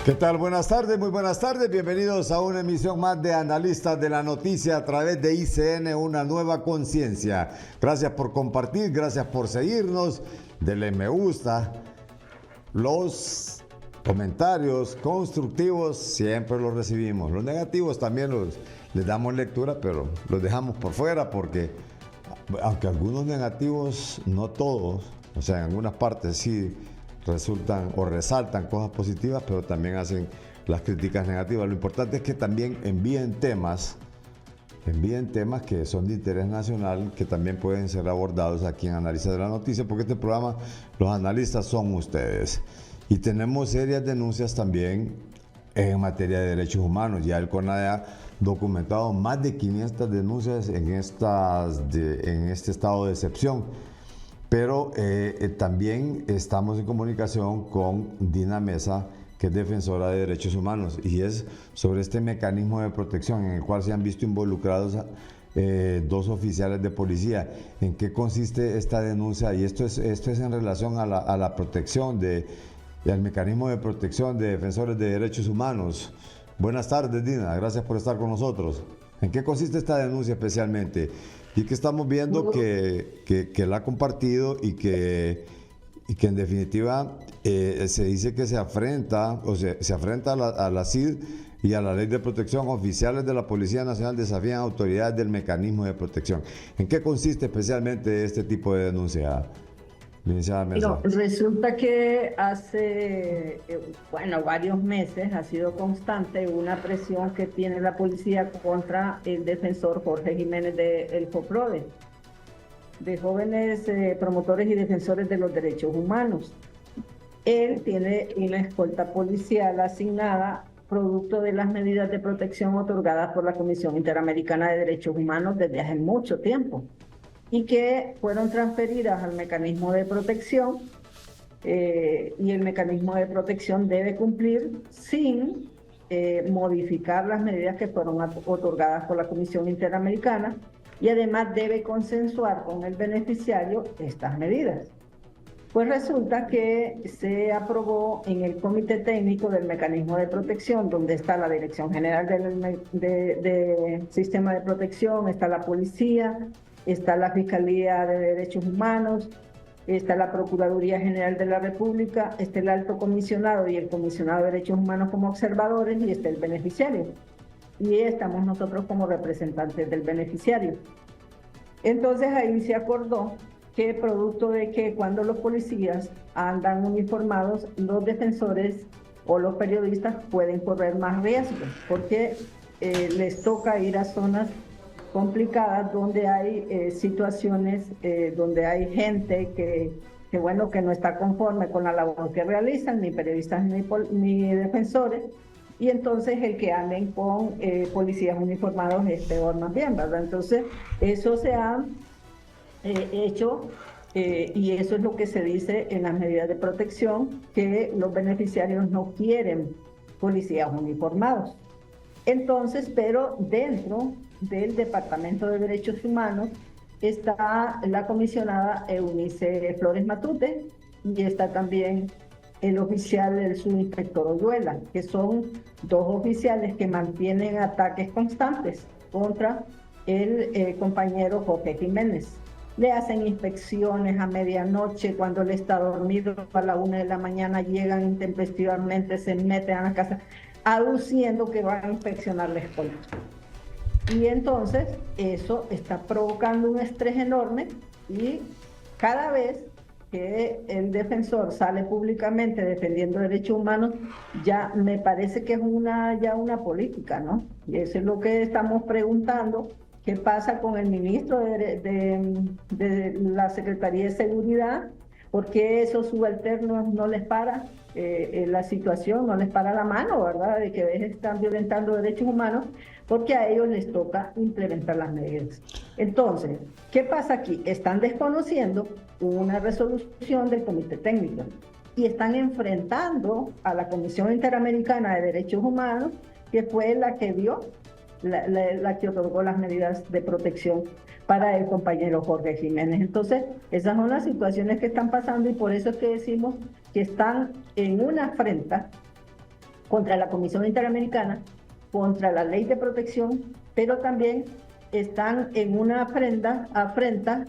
¿Qué tal? Buenas tardes, muy buenas tardes. Bienvenidos a una emisión más de Analistas de la Noticia a través de ICN, una nueva conciencia. Gracias por compartir, gracias por seguirnos. Denle me gusta. Los comentarios constructivos siempre los recibimos. Los negativos también les damos lectura, pero los dejamos por fuera porque, aunque algunos negativos, no todos, o sea, en algunas partes sí resultan o resaltan cosas positivas, pero también hacen las críticas negativas. Lo importante es que también envíen temas que son de interés nacional, que también pueden ser abordados aquí en Analistas de la Noticia, porque este programa, los analistas son ustedes. Y tenemos serias denuncias también en materia de derechos humanos. Ya el CONADE ha documentado más de 500 denuncias en este estado de excepción. Pero también estamos en comunicación con Dina Mesa, que es defensora de derechos humanos, y es sobre este mecanismo de protección en el cual se han visto involucrados dos oficiales de policía. ¿En qué consiste esta denuncia? Y esto es en relación a la protección al mecanismo de protección de defensores de derechos humanos. Buenas tardes, Dina, gracias por estar con nosotros. ¿En qué consiste esta denuncia especialmente? Y que estamos viendo que la ha compartido y que en definitiva se dice que se afrenta a la CID y a la Ley de Protección. Oficiales de la Policía Nacional desafían autoridades del mecanismo de protección. ¿En qué consiste especialmente este tipo de denuncia, licenciada Mesa? Resulta que hace, varios meses ha sido constante una presión que tiene la policía contra el defensor Jorge Jiménez del FOPRODE, de jóvenes promotores y defensores de los derechos humanos. Él tiene una escolta policial asignada producto de las medidas de protección otorgadas por la Comisión Interamericana de Derechos Humanos desde hace mucho tiempo, y que fueron transferidas al mecanismo de protección, y el mecanismo de protección debe cumplir sin modificar las medidas que fueron otorgadas por la Comisión Interamericana, y además debe consensuar con el beneficiario estas medidas. Pues resulta que se aprobó en el Comité Técnico del Mecanismo de Protección, donde está la Dirección General del Sistema de Protección, está la Policía, está la Fiscalía de Derechos Humanos, está la Procuraduría General de la República, está el Alto Comisionado y el Comisionado de Derechos Humanos como observadores, y está el beneficiario. Y estamos nosotros como representantes del beneficiario. Entonces ahí se acordó que, producto de que cuando los policías andan uniformados, los defensores o los periodistas pueden correr más riesgos, porque les toca ir a zonas complicadas donde hay situaciones, donde hay gente que no está conforme con la labor que realizan, ni periodistas ni defensores, y entonces el que anden con policías uniformados es peor más bien, ¿verdad? Entonces eso se ha hecho, y eso es lo que se dice en las medidas de protección, que los beneficiarios no quieren policías uniformados. Entonces, pero dentro del Departamento de Derechos Humanos está la comisionada Eunice Flores Matute, y está también el oficial del subinspector Oyuela, que son dos oficiales que mantienen ataques constantes contra el compañero Jorge Jiménez. Le hacen inspecciones a medianoche cuando él está dormido, a la 1 de la mañana llegan intempestivamente, se meten a la casa, aduciendo que van a inspeccionar la escuela. Y entonces eso está provocando un estrés enorme, y cada vez que el defensor sale públicamente defendiendo derechos humanos, ya me parece que es ya una política, ¿no? Y eso es lo que estamos preguntando. ¿Qué pasa con el ministro de la Secretaría de Seguridad? ¿Por qué esos subalternos no les para la situación, no les para la mano, ¿verdad? De que están violentando derechos humanos, porque a ellos les toca implementar las medidas. Entonces, ¿qué pasa aquí? Están desconociendo una resolución del Comité Técnico y están enfrentando a la Comisión Interamericana de Derechos Humanos, que fue la que la que otorgó las medidas de protección para el compañero Jorge Jiménez. Entonces, esas son las situaciones que están pasando, y por eso es que decimos que están en una afrenta contra la Comisión Interamericana, contra la Ley de Protección, pero también están en una afrenta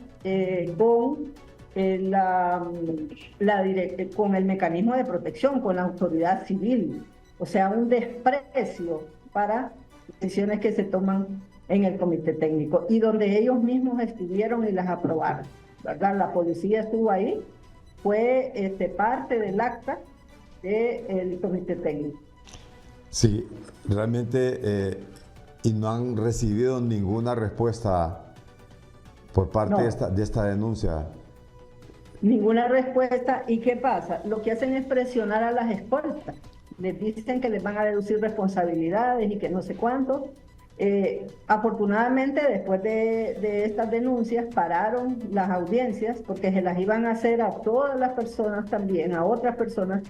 con el mecanismo de protección, con la autoridad civil, o sea, un desprecio para decisiones que se toman en el comité técnico y donde ellos mismos estuvieron y las aprobaron, ¿verdad? La policía estuvo ahí, fue parte del acta del comité técnico. Sí, realmente, y no han recibido ninguna respuesta por parte de esta denuncia. Ninguna respuesta. ¿Y qué pasa? Lo que hacen es presionar a las escoltas. Les dicen que les van a deducir responsabilidades y que no sé cuánto. Afortunadamente, después de estas denuncias, pararon las audiencias porque se las iban a hacer a todas las personas también, a otras personas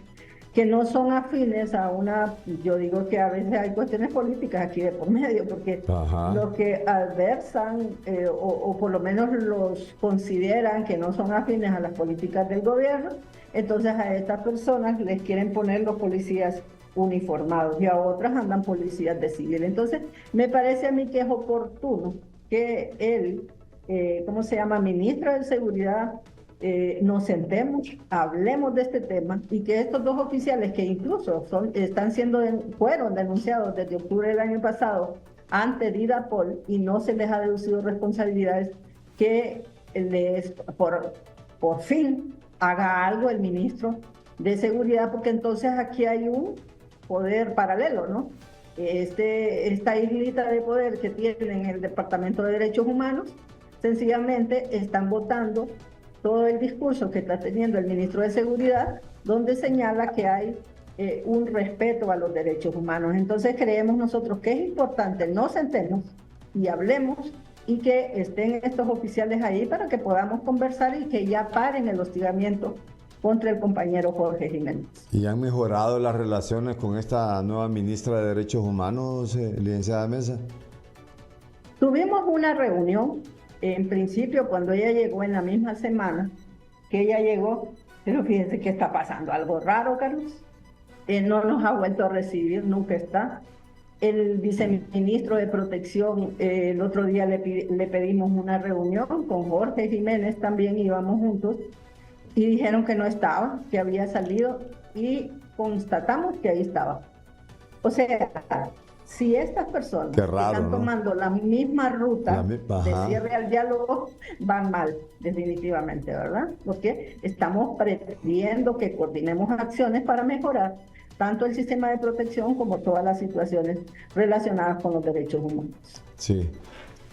que no son afines a una, yo digo que a veces hay cuestiones políticas aquí de por medio, porque los que adversan o por lo menos los consideran que no son afines a las políticas del gobierno, entonces a estas personas les quieren poner los policías uniformados y a otras andan policías de civil. Entonces me parece a mí que es oportuno que el, ministro de Seguridad, nos sentemos, hablemos de este tema y que estos dos oficiales que incluso fueron denunciados desde octubre del año pasado ante Didapol y no se les ha deducido responsabilidades, que por fin haga algo el ministro de Seguridad, porque entonces aquí hay un poder paralelo, ¿no? Esta islita de poder que tienen el Departamento de Derechos Humanos, sencillamente están votando todo el discurso que está teniendo el ministro de Seguridad, donde señala que hay un respeto a los derechos humanos. Entonces creemos nosotros que es importante nos sentemos y hablemos y que estén estos oficiales ahí para que podamos conversar y que ya paren el hostigamiento contra el compañero Jorge Jiménez. ¿Y han mejorado las relaciones con esta nueva ministra de Derechos Humanos, licenciada Mesa? Tuvimos una reunión. En principio, cuando ella llegó en la misma semana que ella llegó, pero fíjense que está pasando algo raro, Carlos. No nos ha vuelto a recibir, nunca está. El viceministro de Protección, el otro día le pedimos una reunión con Jorge Jiménez, también íbamos juntos, y dijeron que no estaba, que había salido, y constatamos que ahí estaba. O sea, si estas personas están tomando la misma ruta de cierre al diálogo, van mal, definitivamente, ¿verdad? Porque estamos pretendiendo que coordinemos acciones para mejorar tanto el sistema de protección como todas las situaciones relacionadas con los derechos humanos. Sí.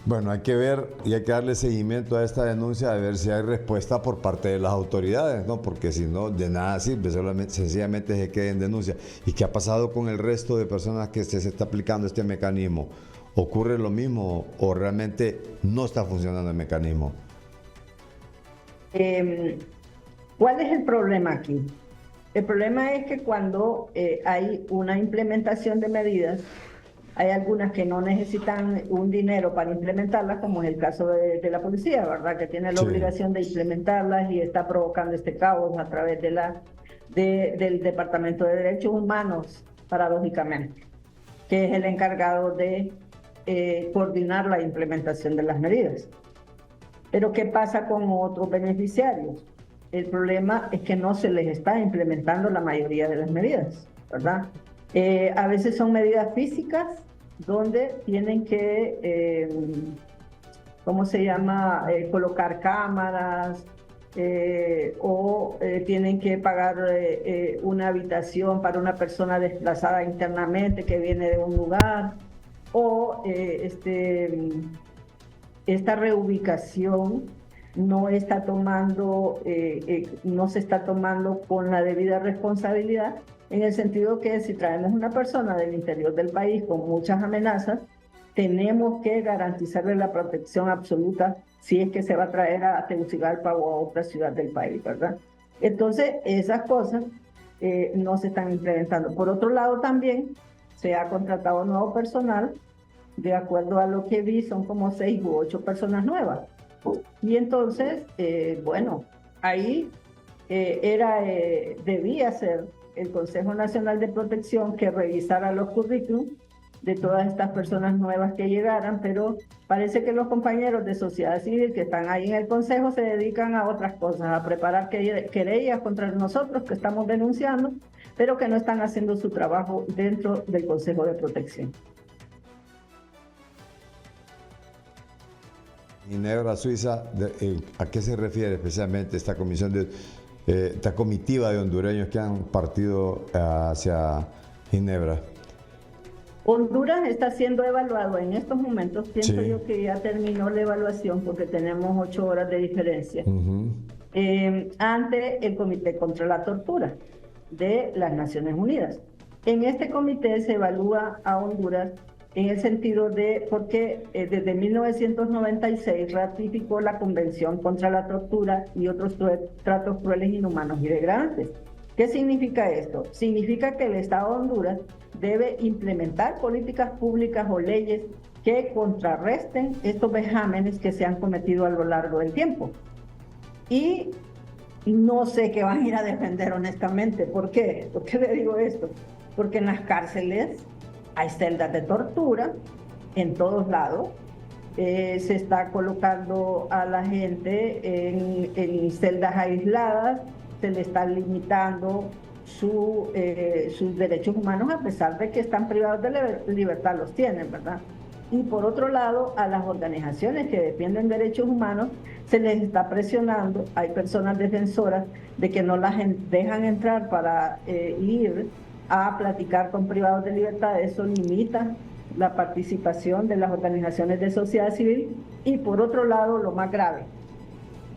Bueno, hay que ver y hay que darle seguimiento a esta denuncia, a ver si hay respuesta por parte de las autoridades, ¿no? Porque si no, de nada sirve, sencillamente se queda en denuncia. ¿Y qué ha pasado con el resto de personas que se está aplicando este mecanismo? ¿Ocurre lo mismo o realmente no está funcionando el mecanismo? ¿Cuál es el problema aquí? El problema es que cuando hay una implementación de medidas, hay algunas que no necesitan un dinero para implementarlas, como es el caso de la policía, ¿verdad? Que tiene la obligación de implementarlas y está provocando este caos a través del Departamento de Derechos Humanos, paradójicamente, que es el encargado de coordinar la implementación de las medidas. Pero ¿qué pasa con otros beneficiarios? El problema es que no se les está implementando la mayoría de las medidas, ¿verdad? A veces son medidas físicas donde tienen que, colocar cámaras o tienen que pagar una habitación para una persona desplazada internamente que viene de un lugar, o esta reubicación no se está tomando con la debida responsabilidad, en el sentido que si traemos una persona del interior del país con muchas amenazas, tenemos que garantizarle la protección absoluta si es que se va a traer a Tegucigalpa o a otra ciudad del país, ¿verdad? Entonces, esas cosas no se están implementando. Por otro lado, también se ha contratado nuevo personal. De acuerdo a lo que vi, son como 6 u 8 personas nuevas. Y entonces, ahí debía ser el Consejo Nacional de Protección que revisara los currículums de todas estas personas nuevas que llegaran, pero parece que los compañeros de sociedad civil que están ahí en el Consejo se dedican a otras cosas, a preparar querellas contra nosotros que estamos denunciando, pero que no están haciendo su trabajo dentro del Consejo de Protección. Ginebra, Suiza, ¿a qué se refiere especialmente esta comisión esta comitiva de hondureños que han partido hacia Ginebra? Honduras está siendo evaluado en estos momentos, pienso Sí. yo que ya terminó la evaluación porque tenemos 8 horas de diferencia, ante el Comité contra la Tortura de las Naciones Unidas. En este comité se evalúa a Honduras en el sentido de, porque desde 1996 ratificó la Convención contra la Tortura y otros tratos crueles, inhumanos y degradantes. ¿Qué significa esto? Significa que el Estado de Honduras debe implementar políticas públicas o leyes que contrarresten estos vejámenes que se han cometido a lo largo del tiempo. Y no sé qué van a ir a defender honestamente. ¿Por qué? ¿Por qué le digo esto? Porque en las cárceles hay celdas de tortura en todos lados. Se está colocando a la gente en celdas aisladas, se le está limitando sus derechos humanos, a pesar de que están privados de libertad, los tienen, ¿verdad? Y por otro lado, a las organizaciones que defienden derechos humanos se les está presionando. Hay personas defensoras de que no las dejan entrar para ir a platicar con privados de libertad. Eso limita la participación de las organizaciones de sociedad civil. Y por otro lado, lo más grave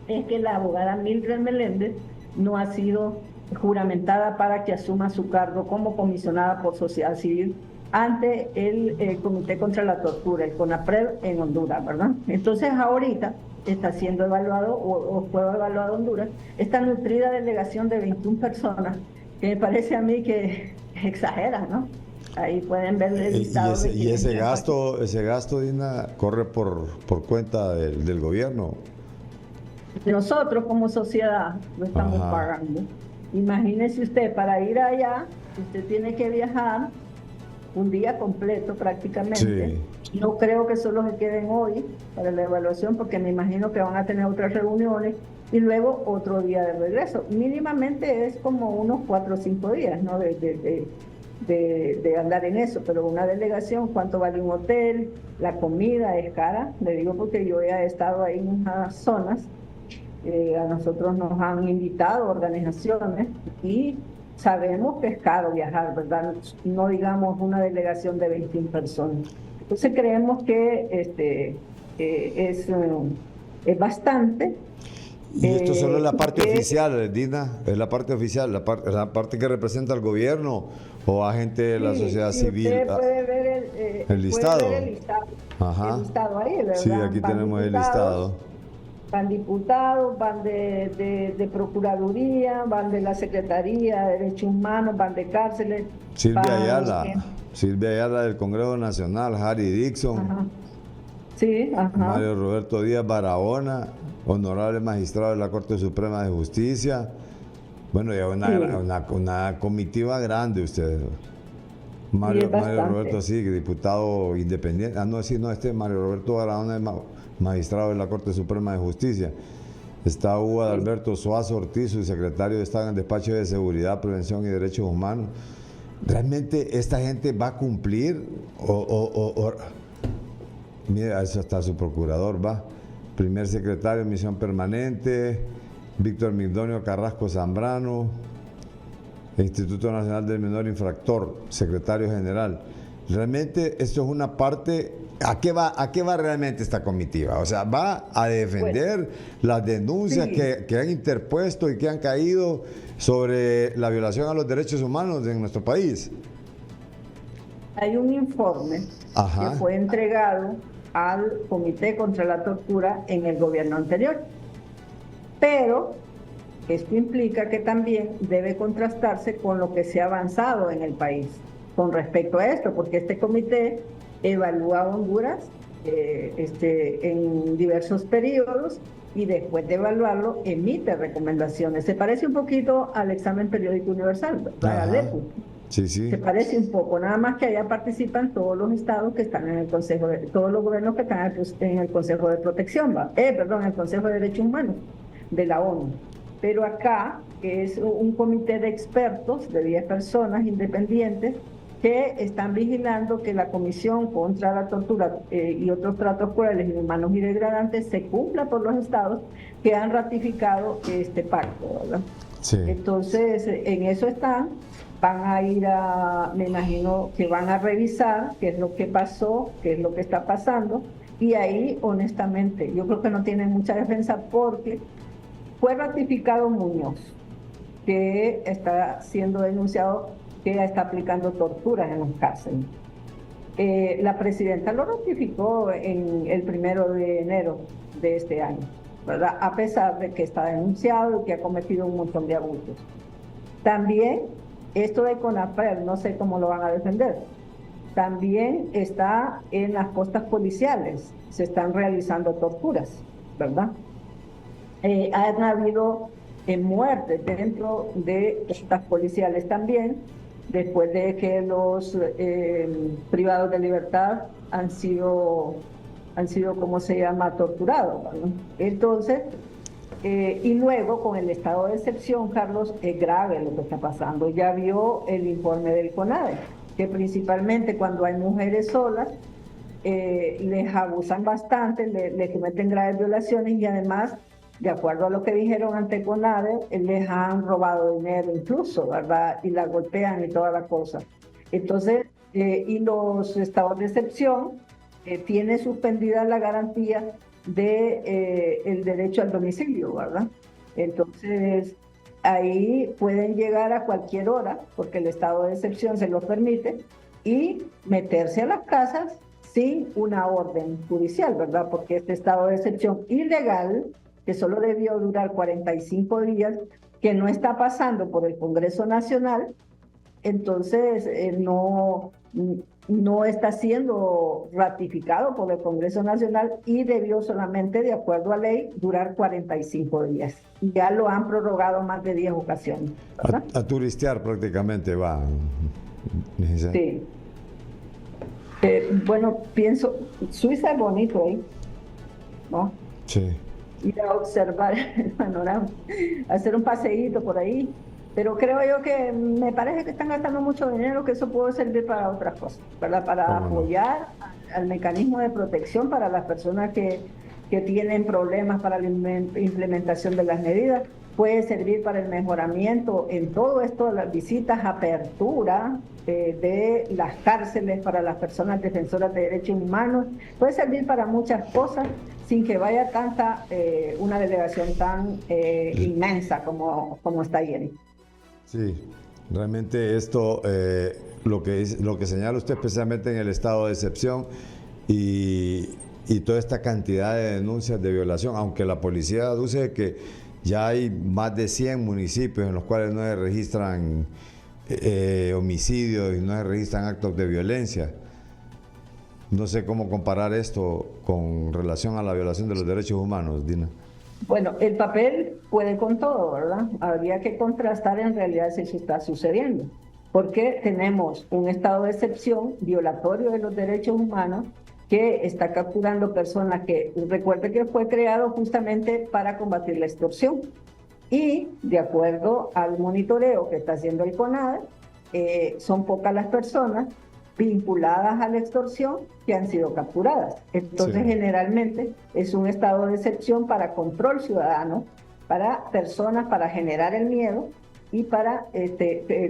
es que la abogada Mildred Meléndez no ha sido juramentada para que asuma su cargo como comisionada por sociedad civil ante el Comité contra la Tortura, el CONAPRED, en Honduras, ¿verdad? Entonces ahorita está siendo evaluado, o fue evaluado Honduras, esta nutrida delegación de 21 personas, que me parece a mí que exagera, ¿no? Ahí pueden ver el listado. ¿Y ese gasto, Dina, corre por cuenta del gobierno? Nosotros como sociedad lo estamos pagando. Imagínese usted, para ir allá, usted tiene que viajar un día completo prácticamente. Sí. No creo que solo se queden hoy para la evaluación, porque me imagino que van a tener otras reuniones y luego otro día de regreso. Mínimamente es como unos 4 o 5 días, ¿no? de andar en eso, pero una delegación, ¿cuánto vale un hotel? La comida es cara, le digo porque yo ya he estado ahí en unas zonas. A nosotros nos han invitado organizaciones y sabemos que es caro viajar, ¿verdad? No digamos una delegación de 21 personas. Entonces creemos que es bastante. Y esto solo es la parte oficial, Dina, es la parte oficial, la parte que representa al gobierno o a gente de la sociedad civil. Usted puede ver el listado. Puede ver el listado. Ajá. El listado ahí, ¿verdad? Sí, aquí tenemos el listado. Van diputados, van de Procuraduría, van de la Secretaría de Derechos Humanos, van de cárceles. Silvia Ayala del Congreso Nacional, Harry Dixon. Ajá. Sí, ajá. Mario Roberto Díaz Barahona, honorable magistrado de la Corte Suprema de Justicia. Bueno, ya una comitiva grande ustedes. Mario Roberto, sí, diputado independiente. Mario Roberto Barahona es magistrado de la Corte Suprema de Justicia. Está Hugo Adalberto Suazo Ortiz, su secretario de Estado en el Despacho de Seguridad, Prevención y Derechos Humanos. ¿Realmente esta gente va a cumplir? Mira, eso está su procurador, va. Primer secretario de Misión Permanente, Víctor Migdonio Carrasco Zambrano, Instituto Nacional del Menor Infractor, secretario general. Realmente esto es una parte. ¿A qué va realmente esta comitiva? O sea, ¿va a defender las denuncias que han interpuesto y que han caído sobre la violación a los derechos humanos en nuestro país? Hay un informe que fue entregado al Comité contra la Tortura en el gobierno anterior, pero esto implica que también debe contrastarse con lo que se ha avanzado en el país con respecto a esto, porque este comité evalúa a Honduras, pero no en diversos periodos y después de evaluarlo emite recomendaciones. Se parece un poquito al examen periódico universal, al EPU. Sí, sí. Se parece un poco, nada más que allá participan todos los estados que están en el Consejo, todos los gobiernos que están en el Consejo de Protección, el Consejo de Derechos Humanos de la ONU. Pero acá es un comité de expertos de 10 personas independientes que están vigilando que la Comisión contra la Tortura y otros tratos crueles, inhumanos y degradantes se cumpla por los estados que han ratificado este pacto, ¿verdad? Sí. Entonces, en eso están, van a ir me imagino que van a revisar qué es lo que pasó, qué es lo que está pasando, y ahí, honestamente, yo creo que no tienen mucha defensa porque fue ratificado Muñoz, que está siendo denunciado que está aplicando torturas en las cárceles. La presidenta lo ratificó en el 1 de enero de este año, ¿verdad? A pesar de que está denunciado y que ha cometido un montón de abusos. También esto de CONAPRED, no sé cómo lo van a defender. También está en las postas policiales, se están realizando torturas, ¿verdad? Han habido muertes dentro de estas policiales también, después de que los privados de libertad han sido, ¿cómo se llama?, torturados, ¿verdad? Entonces, y luego con el estado de excepción, Carlos, es grave lo que está pasando. Ya vio el informe del CONADE, que principalmente cuando hay mujeres solas, les abusan bastante, le cometen graves violaciones y además, de acuerdo a lo que dijeron ante CONADE, les han robado dinero incluso, ¿verdad? Y la golpean y toda la cosa. Entonces, y los estados de excepción tiene suspendida la garantía de el derecho al domicilio, ¿verdad? Entonces, ahí pueden llegar a cualquier hora, porque el estado de excepción se lo permite, y meterse a las casas sin una orden judicial, ¿verdad? Porque este estado de excepción ilegal, que solo debió durar 45 días, que no está pasando por el Congreso Nacional, entonces no está siendo ratificado por el Congreso Nacional y debió solamente, de acuerdo a ley, durar 45 días. Y ya lo han prorrogado más de 10 ocasiones, ¿verdad? A turistear prácticamente va. Sí. Bueno, pienso, Suiza es bonito ahí, ¿no? Sí. Ir a observar el panorama, hacer un paseíto por ahí, pero creo yo que me parece que están gastando mucho dinero, que eso puede servir para otras cosas, ¿verdad? Para apoyar al mecanismo de protección para las personas que tienen problemas para la implementación de las medidas, puede servir para el mejoramiento en todo esto de las visitas, apertura de las cárceles para las personas defensoras de derechos humanos, puede servir para muchas cosas sin que vaya una delegación tan inmensa como está yendo. Sí, realmente esto, lo que señala usted especialmente en el estado de excepción y toda esta cantidad de denuncias de violación, aunque la policía aduce que ya hay más de 100 municipios en los cuales no se registran homicidios y no se registran actos de violencia. No sé cómo comparar esto con relación a la violación de los derechos humanos, Dina. Bueno, el papel puede con todo, ¿verdad? Habría que contrastar en realidad si eso está sucediendo, porque tenemos un estado de excepción violatorio de los derechos humanos que está capturando personas que, recuerde que fue creado justamente para combatir la extorsión. Y de acuerdo al monitoreo que está haciendo el CONADE, son pocas las personas vinculadas a la extorsión que han sido capturadas. Entonces, sí, generalmente es un estado de excepción para control ciudadano, para personas, para generar el miedo y para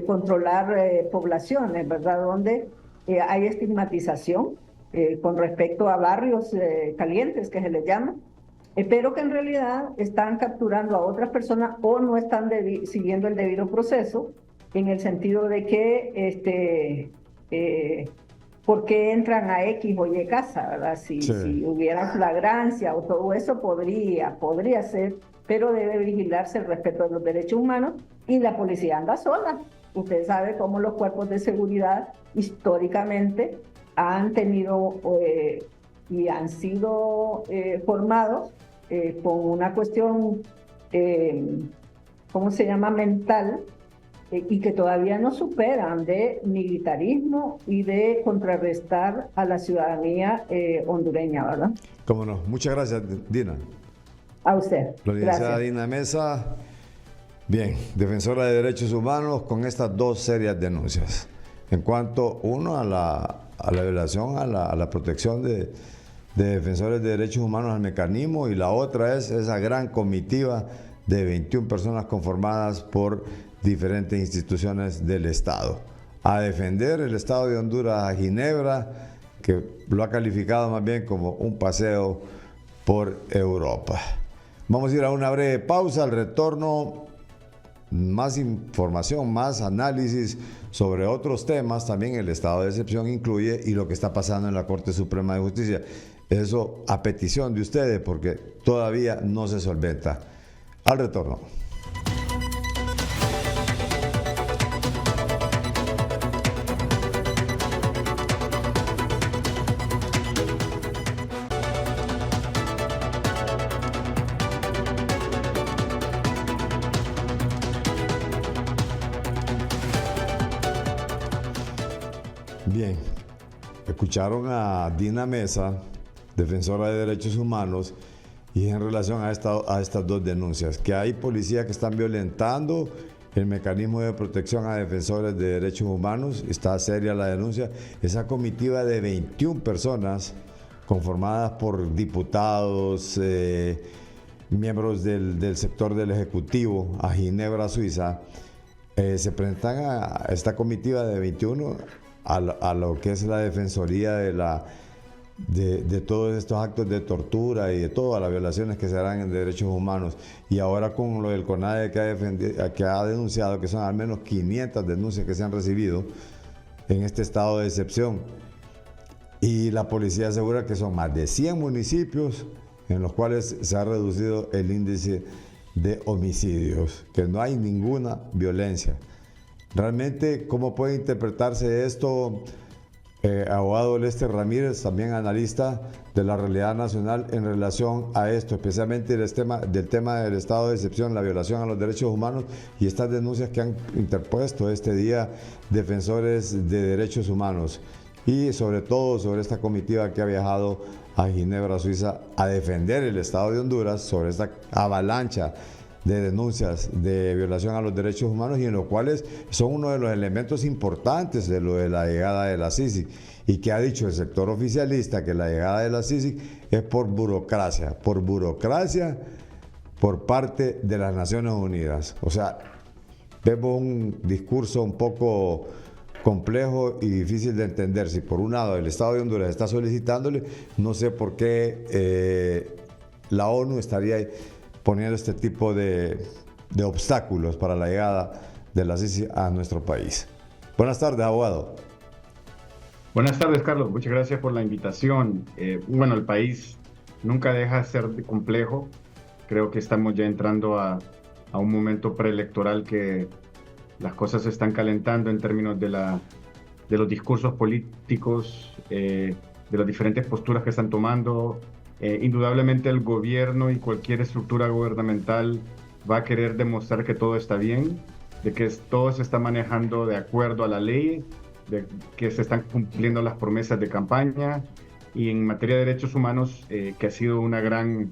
controlar poblaciones, ¿verdad? Donde hay estigmatización con respecto a barrios calientes, que se les llama, pero que en realidad están capturando a otras personas o no están siguiendo el debido proceso, en el sentido de que ¿por qué entran a X o Y casa, ¿verdad? Si hubiera flagrancia o todo eso podría ser, pero debe vigilarse el respeto de los derechos humanos y la policía anda sola. Usted sabe cómo los cuerpos de seguridad históricamente han tenido y han sido formados con una cuestión, ¿cómo se llama?, mental, y que todavía no superan de militarismo y de contrarrestar a la ciudadanía hondureña, ¿verdad? Cómo no. Muchas gracias, Dina. A usted. La licenciada Gracias. Dina Mesa, bien, defensora de derechos humanos con estas dos serias denuncias. En cuanto, uno, a la violación a la protección de defensores de derechos humanos al mecanismo, y la otra es esa gran comitiva de 21 personas conformadas por diferentes instituciones del Estado a defender el Estado de Honduras a Ginebra, que lo ha calificado más bien como un paseo por Europa. Vamos a ir a una breve pausa. Al retorno, más información, más análisis sobre otros temas. También el estado de excepción incluye y lo que está pasando en la Corte Suprema de Justicia. Eso a petición de ustedes, porque todavía no se solventa. Al retorno. Bien, escucharon a Dina Mesa, defensora de derechos humanos, y en relación a estas dos denuncias, que hay policías que están violentando el mecanismo de protección a defensores de derechos humanos. Está seria la denuncia. Esa comitiva de 21 personas conformadas por diputados, miembros del sector del Ejecutivo a Ginebra, Suiza, se presentan a esta comitiva de 21 a lo que es la defensoría de todos estos actos de tortura y de todas las violaciones que se dan en derechos humanos. Y ahora con lo del CONADE que ha denunciado que son al menos 500 denuncias que se han recibido en este estado de excepción. Y la policía asegura que son más de 100 municipios en los cuales se ha reducido el índice de homicidios, que no hay ninguna violencia. Realmente, ¿cómo puede interpretarse esto? Abogado Lester Ramírez, también analista de la realidad nacional en relación a esto, especialmente del tema del estado de excepción, la violación a los derechos humanos y estas denuncias que han interpuesto este día defensores de derechos humanos, y sobre todo sobre esta comitiva que ha viajado a Ginebra, Suiza, a defender el Estado de Honduras sobre esta avalancha de denuncias de violación a los derechos humanos, y en los cuales son uno de los elementos importantes de lo de la llegada de la CICIG, y que ha dicho el sector oficialista que la llegada de la CICIG es por burocracia por parte de las Naciones Unidas. O sea, vemos un discurso un poco complejo y difícil de entender. Si por un lado el Estado de Honduras está solicitándole, no sé por qué la ONU estaría poniendo este tipo de obstáculos para la llegada de la CICIG a nuestro país. Buenas tardes, abogado. Buenas tardes, Carlos. Muchas gracias por la invitación. Bueno, el país nunca deja de ser complejo. Creo que estamos ya entrando a un momento preelectoral que las cosas se están calentando en términos de los discursos políticos, de las diferentes posturas que están tomando. Indudablemente el gobierno y cualquier estructura gubernamental va a querer demostrar que todo está bien, de que todo se está manejando de acuerdo a la ley, de que se están cumpliendo las promesas de campaña. Y en materia de derechos humanos, que ha sido una gran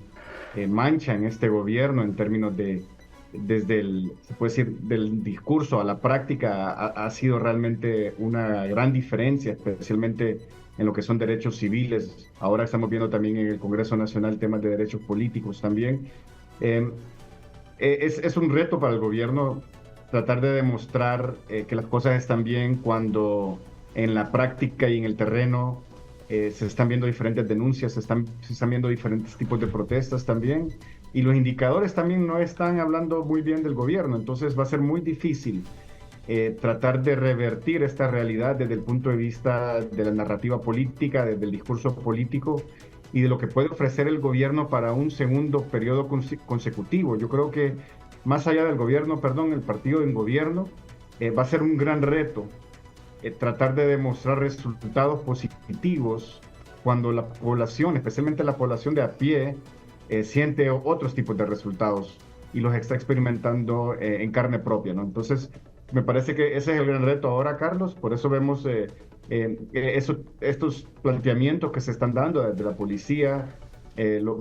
mancha en este gobierno en términos de, se puede decir, del discurso a la práctica, ha sido realmente una gran diferencia, especialmente en lo que son derechos civiles. Ahora estamos viendo también en el Congreso Nacional temas de derechos políticos también. Es un reto para el gobierno tratar de demostrar que las cosas están bien cuando en la práctica y en el terreno se están viendo diferentes denuncias, se están viendo diferentes tipos de protestas también, y los indicadores también no están hablando muy bien del gobierno. Entonces va a ser muy difícil tratar de revertir esta realidad desde el punto de vista de la narrativa política, desde el discurso político y de lo que puede ofrecer el gobierno para un segundo periodo consecutivo. Yo creo que más allá del gobierno, el partido en gobierno va a ser un gran reto tratar de demostrar resultados positivos cuando la población, especialmente la población de a pie, siente otros tipos de resultados y los está experimentando en carne propia, ¿no? Entonces, me parece que ese es el gran reto ahora, Carlos. Por eso vemos estos planteamientos que se están dando desde la policía. Lo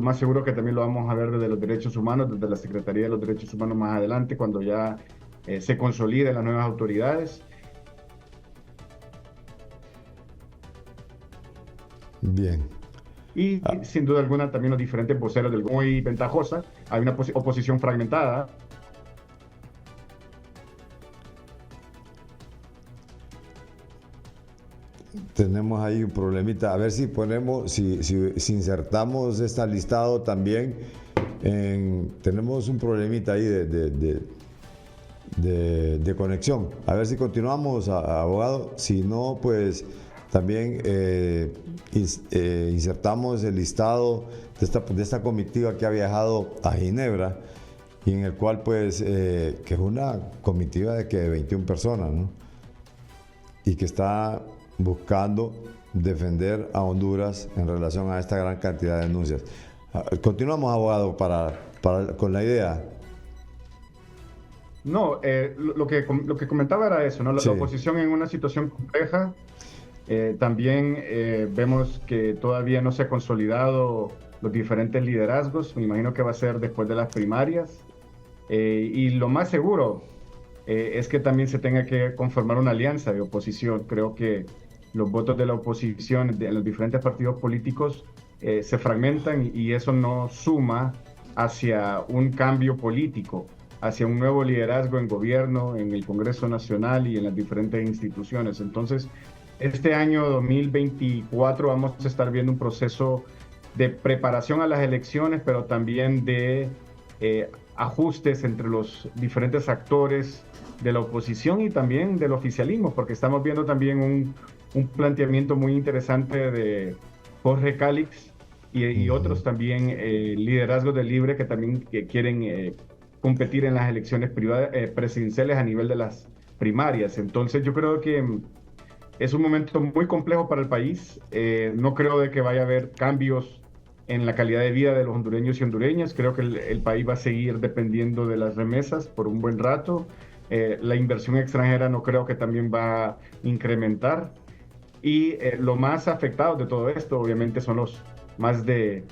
más seguro que también lo vamos a ver desde los derechos humanos, desde la Secretaría de los Derechos Humanos más adelante, cuando ya se consoliden las nuevas autoridades. Bien. Y sin duda alguna también los diferentes voceros del muy ventajosa. Hay una oposición fragmentada. Tenemos ahí un problemita. A ver si ponemos, si insertamos este listado también. Tenemos un problemita ahí de conexión. A ver si continuamos, abogado. Si no, pues también insertamos el listado de esta comitiva que ha viajado a Ginebra y en el cual, pues, que es una comitiva de 21 personas, ¿no? Y que está buscando defender a Honduras en relación a esta gran cantidad de denuncias. Continuamos, abogado, con la idea. No, lo que comentaba era eso, ¿no? Sí. La oposición en una situación compleja. También vemos que todavía no se ha consolidado los diferentes liderazgos. Me imagino que va a ser después de las primarias. Y lo más seguro es que también se tenga que conformar una alianza de oposición. Creo que los votos de la oposición de los diferentes partidos políticos se fragmentan y eso no suma hacia un cambio político, hacia un nuevo liderazgo en gobierno, en el Congreso Nacional y en las diferentes instituciones. Entonces, este año 2024 vamos a estar viendo un proceso de preparación a las elecciones, pero también de ajustes entre los diferentes actores de la oposición y también del oficialismo, porque estamos viendo también un planteamiento muy interesante de Jorge Calix y otros también liderazgos de Libre que también quieren competir en las elecciones presidenciales a nivel de las primarias. Entonces yo creo que es un momento muy complejo para el país. No creo de que vaya a haber cambios en la calidad de vida de los hondureños y hondureñas. Creo que el país va a seguir dependiendo de las remesas por un buen rato. La inversión extranjera no creo que también va a incrementar. Y lo más afectados de todo esto, obviamente, son los más de,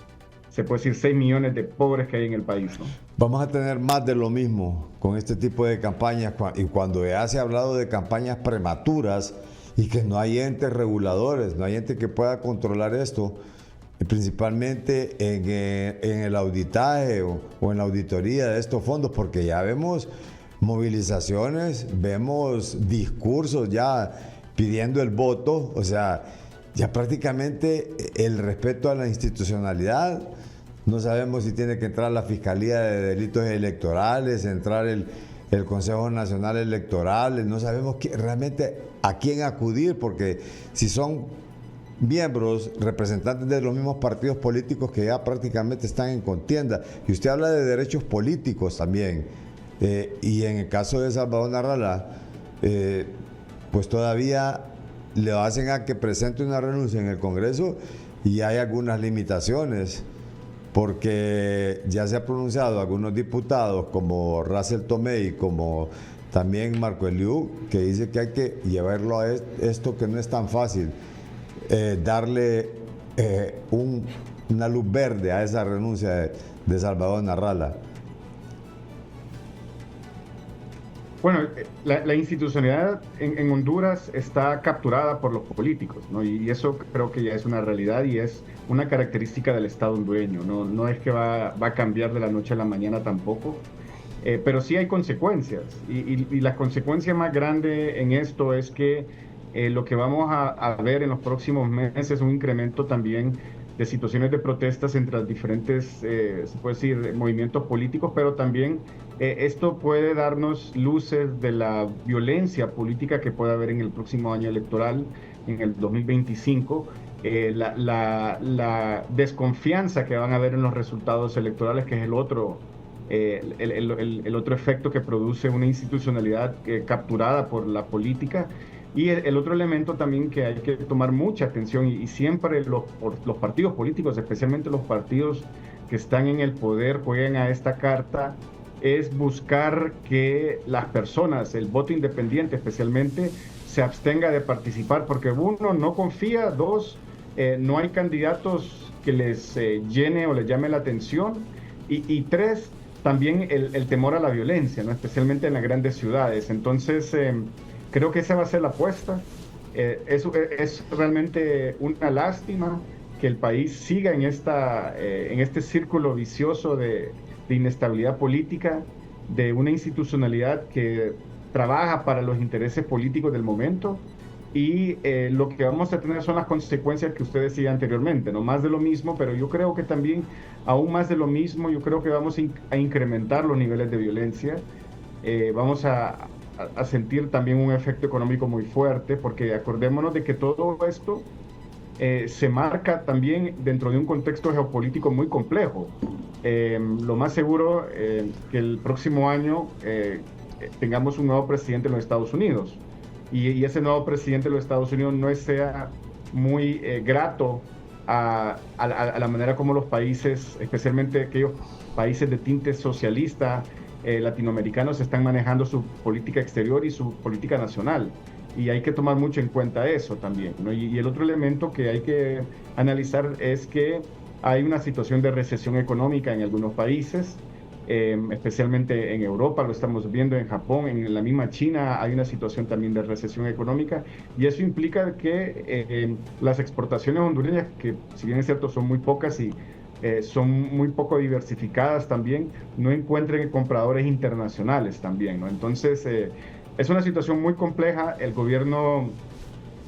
se puede decir, 6 millones de pobres que hay en el país, ¿no? Vamos a tener más de lo mismo con este tipo de campañas. Y cuando ya se ha hablado de campañas prematuras y que no hay entes reguladores, no hay ente que pueda controlar esto, principalmente en el auditaje o en la auditoría de estos fondos, porque ya vemos movilizaciones, vemos discursos ya pidiendo el voto, o sea, ya prácticamente el respeto a la institucionalidad. No sabemos si tiene que entrar la Fiscalía de Delitos Electorales, entrar el Consejo Nacional Electoral, no sabemos realmente a quién acudir, porque si son miembros, representantes de los mismos partidos políticos que ya prácticamente están en contienda. Y usted habla de derechos políticos también. Y en el caso de Salvador Narrala, pues todavía le hacen a que presente una renuncia en el Congreso y hay algunas limitaciones, porque ya se ha pronunciado algunos diputados como Russell Tomei, como también Marco Eliú, que dice que hay que llevarlo a esto que no es tan fácil, darle una luz verde a esa renuncia de Salvador Narrala. Bueno, la institucionalidad en Honduras está capturada por los políticos, ¿no? Y eso creo que ya es una realidad y es una característica del Estado hondureño. No es que va a cambiar de la noche a la mañana tampoco, pero sí hay consecuencias. Y la consecuencia más grande en esto es que lo que vamos a ver en los próximos meses es un incremento también de situaciones de protestas entre los diferentes, se puede decir, movimientos políticos, pero también esto puede darnos luces de la violencia política que puede haber en el próximo año electoral, en el 2025, la desconfianza que van a haber en los resultados electorales, que es el otro efecto que produce una institucionalidad capturada por la política. Y el otro elemento también que hay que tomar mucha atención, y siempre los partidos políticos, especialmente los partidos que están en el poder, juegan a esta carta, es buscar que las personas, el voto independiente especialmente, se abstenga de participar, porque uno, no confía; dos, no hay candidatos que les llene o les llame la atención; y tres, también el temor a la violencia, ¿no? Especialmente en las grandes ciudades. Entonces, creo que esa va a ser la apuesta. Es realmente una lástima que el país siga en este círculo vicioso de inestabilidad política, de una institucionalidad que trabaja para los intereses políticos del momento, y lo que vamos a tener son las consecuencias que usted decía anteriormente, no más de lo mismo, pero yo creo que también, aún más de lo mismo, yo creo que vamos a incrementar los niveles de violencia. Vamos a sentir también un efecto económico muy fuerte, porque acordémonos de que todo esto se marca también dentro de un contexto geopolítico muy complejo. Lo más seguro que el próximo año tengamos un nuevo presidente en los Estados Unidos, y ese nuevo presidente de los Estados Unidos no sea muy grato a la manera como los países, especialmente aquellos países de tinte socialista latinoamericanos, están manejando su política exterior y su política nacional. Y hay que tomar mucho en cuenta eso también, ¿no? Y el otro elemento que hay que analizar es que hay una situación de recesión económica en algunos países, especialmente en Europa, lo estamos viendo en Japón, en la misma China hay una situación también de recesión económica, y eso implica que las exportaciones hondureñas, que si bien es cierto son muy pocas y son muy poco diversificadas también, no encuentren compradores internacionales también, ¿no? Entonces, es una situación muy compleja. El gobierno,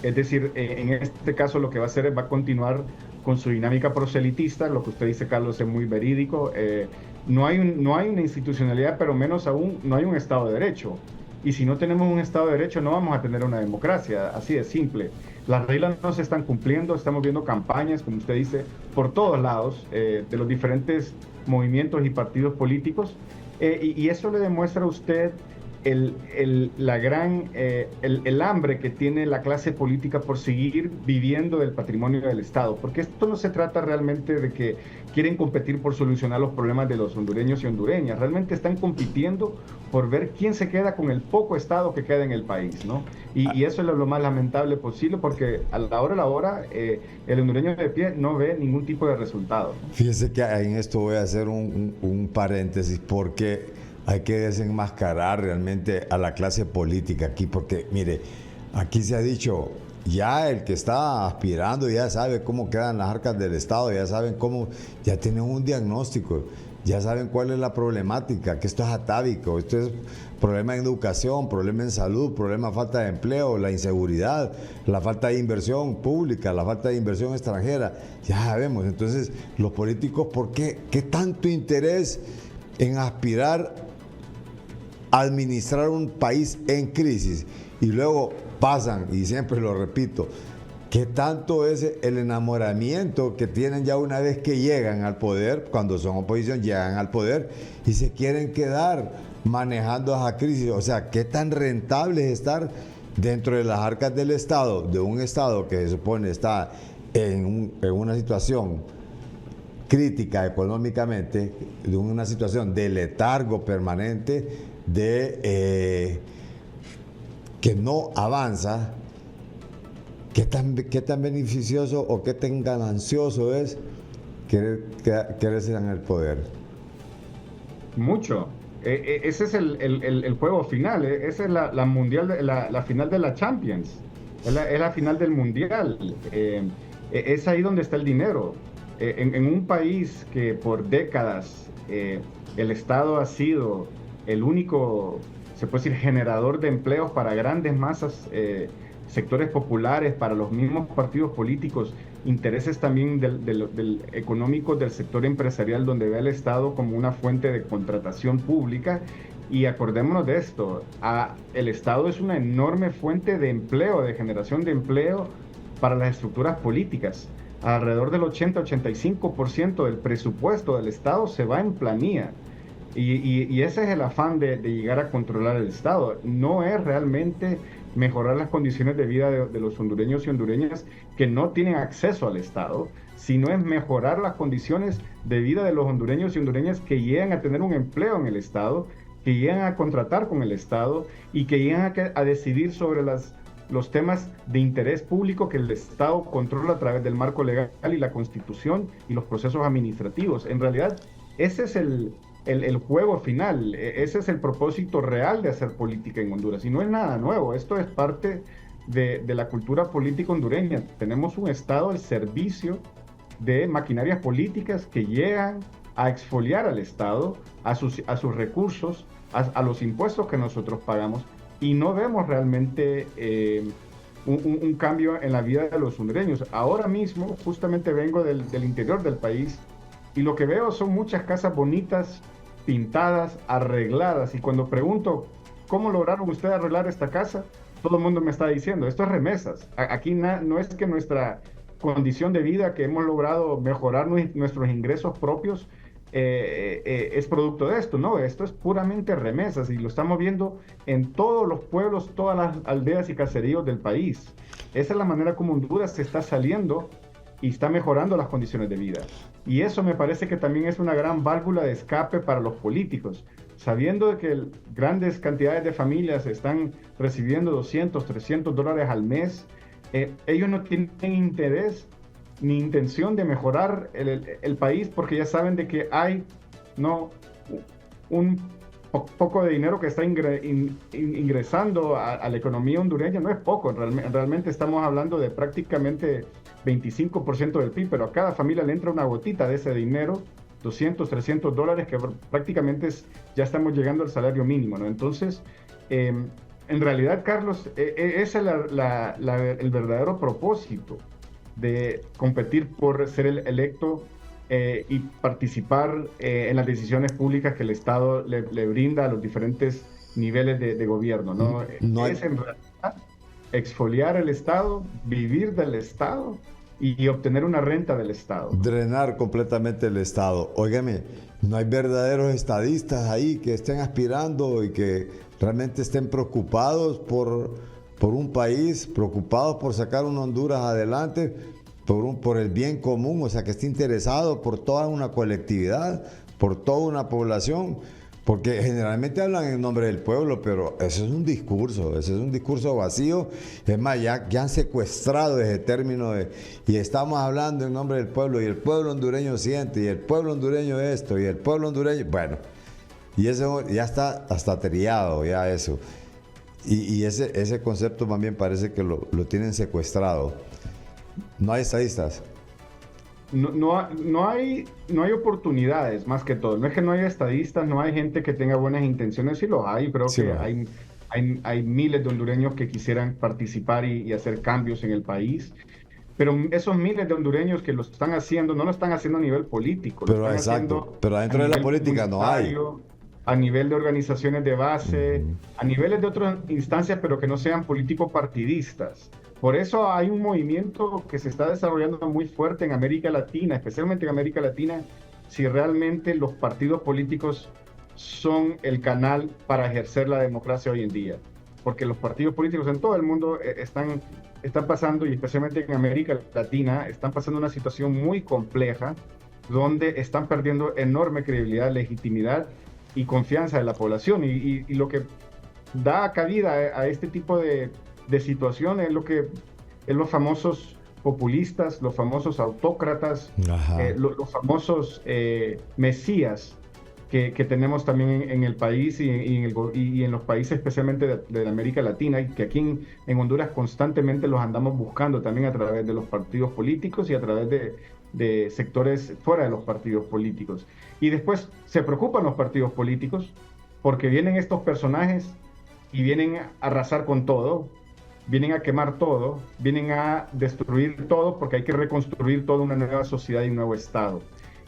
es decir, en este caso lo que va a hacer es va a continuar con su dinámica proselitista. Lo que usted dice, Carlos, es muy verídico. No hay una institucionalidad, pero menos aún no hay un Estado de Derecho. Y si no tenemos un Estado de Derecho, no vamos a tener una democracia, así de simple. Las reglas no se están cumpliendo, estamos viendo campañas, como usted dice, por todos lados, de los diferentes movimientos y partidos políticos, y eso le demuestra a usted el hambre que tiene la clase política por seguir viviendo del patrimonio del Estado, porque esto no se trata realmente de que quieren competir por solucionar los problemas de los hondureños y hondureñas, realmente están compitiendo por ver quién se queda con el poco Estado que queda en el país, ¿no? Y eso es lo más lamentable posible, porque a la hora, el hondureño de pie no ve ningún tipo de resultado, ¿no? Fíjese que en esto voy a hacer un paréntesis, porque hay que desenmascarar realmente a la clase política aquí, porque mire, aquí se ha dicho, ya el que está aspirando ya sabe cómo quedan las arcas del Estado, ya saben cómo, ya tienen un diagnóstico, ya saben cuál es la problemática, que esto es atávico, esto es problema en educación, problema en salud, problema de falta de empleo, la inseguridad, la falta de inversión pública, la falta de inversión extranjera, ya sabemos. Entonces, los políticos, ¿por qué? ¿Qué tanto interés en aspirar a administrar un país en crisis? Y luego pasan, y siempre lo repito, ¿qué tanto es el enamoramiento que tienen ya una vez que llegan al poder? Cuando son oposición, llegan al poder y se quieren quedar manejando esa crisis. O sea, ¿qué tan rentable es estar dentro de las arcas del Estado, de un Estado que se supone está en una situación crítica económicamente, de una situación de letargo permanente, de que no avanza? ¿Qué tan beneficioso o qué tan ganancioso es querer ser en el poder? Mucho. Ese es el juego final. Esa es la mundial, la final de la Champions. Es la final del mundial. Es ahí donde está el dinero. En un país que por décadas el Estado ha sido el único, se puede decir, generador de empleos para grandes masas, sectores populares, para los mismos partidos políticos, intereses también del económico del sector empresarial, donde ve al Estado como una fuente de contratación pública. Y acordémonos de esto, el Estado es una enorme fuente de empleo, de generación de empleo para las estructuras políticas. Alrededor del 80-85% del presupuesto del Estado se va en planilla. Y ese es el afán de llegar a controlar el Estado. No es realmente mejorar las condiciones de vida de los hondureños y hondureñas que no tienen acceso al Estado, sino es mejorar las condiciones de vida de los hondureños y hondureñas que llegan a tener un empleo en el Estado, que llegan a contratar con el Estado y que llegan a decidir sobre los temas de interés público que el Estado controla a través del marco legal y la Constitución y los procesos administrativos. En realidad, ese es el juego final, ese es el propósito real de hacer política en Honduras. Y no es nada nuevo, esto es parte de la cultura política hondureña. Tenemos un Estado al servicio de maquinarias políticas que llegan a exfoliar al Estado, a sus recursos, a los impuestos que nosotros pagamos, y no vemos realmente un cambio en la vida de los hondureños. Ahora mismo, justamente vengo del interior del país, y lo que veo son muchas casas bonitas, pintadas, arregladas, y cuando pregunto, ¿cómo lograron ustedes arreglar esta casa? Todo el mundo me está diciendo, esto es remesas. Aquí no es que nuestra condición de vida, que hemos logrado mejorar nuestros ingresos propios, es producto de esto, no, esto es puramente remesas y lo estamos viendo en todos los pueblos, todas las aldeas y caseríos del país. Esa es la manera como Honduras se está saliendo y está mejorando las condiciones de vida. Y eso me parece que también es una gran válvula de escape para los políticos, sabiendo de que grandes cantidades de familias están recibiendo 200, 300 dólares al mes. Ellos no tienen interés ni intención de mejorar el país, porque ya saben de que hay un poco de dinero que está ingresando a la economía hondureña. No es poco, realmente estamos hablando de prácticamente 25% del PIB, pero a cada familia le entra una gotita de ese dinero, 200, 300 dólares, que prácticamente ya estamos llegando al salario mínimo, ¿no? Entonces, en realidad, Carlos, ese es el verdadero propósito de competir por ser el electo y participar en las decisiones públicas que el Estado le brinda a los diferentes niveles de gobierno, ¿no? Es en realidad exfoliar el Estado, vivir del Estado y obtener una renta del Estado. Drenar completamente el Estado. Óigame, no hay verdaderos estadistas ahí que estén aspirando y que realmente estén preocupados por un país, preocupados por sacar una Honduras adelante, por el bien común, o sea, que esté interesado por toda una colectividad, por toda una población, porque generalmente hablan en nombre del pueblo, pero eso es un discurso vacío. Es más, ya han secuestrado ese término y estamos hablando en nombre del pueblo, y el pueblo hondureño siente, y el pueblo hondureño esto, y el pueblo hondureño, bueno, y eso ya está hasta trillado, ya eso. Y ese concepto también parece que lo tienen secuestrado. No hay estadistas. No hay oportunidades, más que todo. No es que no haya estadistas, no hay gente que tenga buenas intenciones, sí los hay. Creo que hay miles de hondureños que quisieran participar y hacer cambios en el país. Pero esos miles de hondureños que lo están haciendo, no lo están haciendo a nivel político. Pero exacto, pero dentro de la política no hay. A nivel de organizaciones de base, a niveles de otras instancias, pero que no sean políticos partidistas. Por eso hay un movimiento que se está desarrollando muy fuerte en América Latina, especialmente en América Latina, si realmente los partidos políticos son el canal para ejercer la democracia hoy en día. Porque los partidos políticos en todo el mundo están pasando, y especialmente en América Latina, están pasando una situación muy compleja, donde están perdiendo enorme credibilidad, legitimidad y confianza de la población, y lo que da cabida a este tipo de situaciones es los famosos populistas, los famosos autócratas, los famosos mesías que tenemos también en el país y en los países especialmente de América Latina, y que aquí en Honduras constantemente los andamos buscando también a través de los partidos políticos y a través de sectores fuera de los partidos políticos. Y después se preocupan los partidos políticos porque vienen estos personajes y vienen a arrasar con todo, vienen a quemar todo, vienen a destruir todo, porque hay que reconstruir toda una nueva sociedad y un nuevo Estado.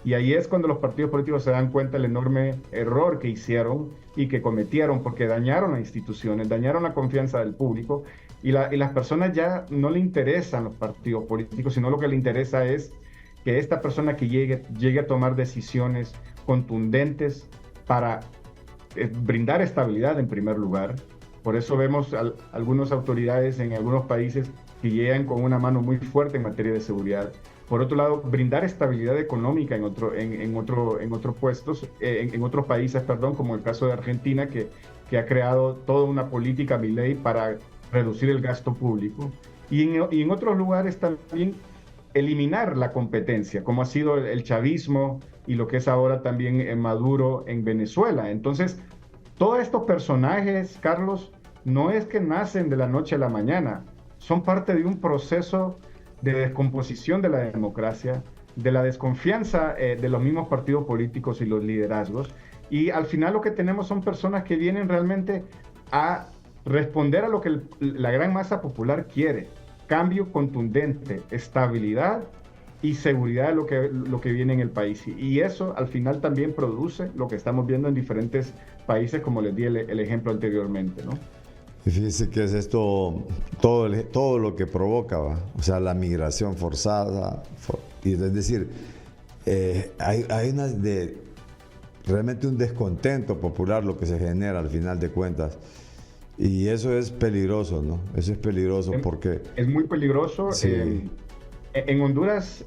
Y ahí es cuando los partidos políticos se dan cuenta del enorme error que hicieron y que cometieron, porque dañaron las instituciones, dañaron la confianza del público, y las personas ya no le interesan los partidos políticos, sino lo que le interesa es que esta persona que llegue a tomar decisiones contundentes para brindar estabilidad en primer lugar, Por eso vemos algunas autoridades en algunos países que llegan con una mano muy fuerte en materia de seguridad. Por otro lado, brindar estabilidad económica en otros países, perdón, como el caso de Argentina, que ha creado toda una política Milei para reducir el gasto público. Y en otros lugares también eliminar la competencia, como ha sido el chavismo y lo que es ahora también Maduro en Venezuela. Entonces, todos estos personajes, Carlos, no es que nacen de la noche a la mañana, son parte de un proceso de descomposición de la democracia, de la desconfianza de los mismos partidos políticos y los liderazgos. Y al final lo que tenemos son personas que vienen realmente a responder a lo que la gran masa popular quiere. Cambio contundente, estabilidad y seguridad de lo que viene en el país. Y eso al final también produce lo que estamos viendo en diferentes países, como les di el ejemplo anteriormente, ¿no? Y fíjese que es esto, todo lo que provoca, ¿va? O sea, la migración forzada, y es decir, hay realmente un descontento popular lo que se genera al final de cuentas. Y eso es peligroso, ¿no? Eso es peligroso porque... Es muy peligroso. Sí. En Honduras,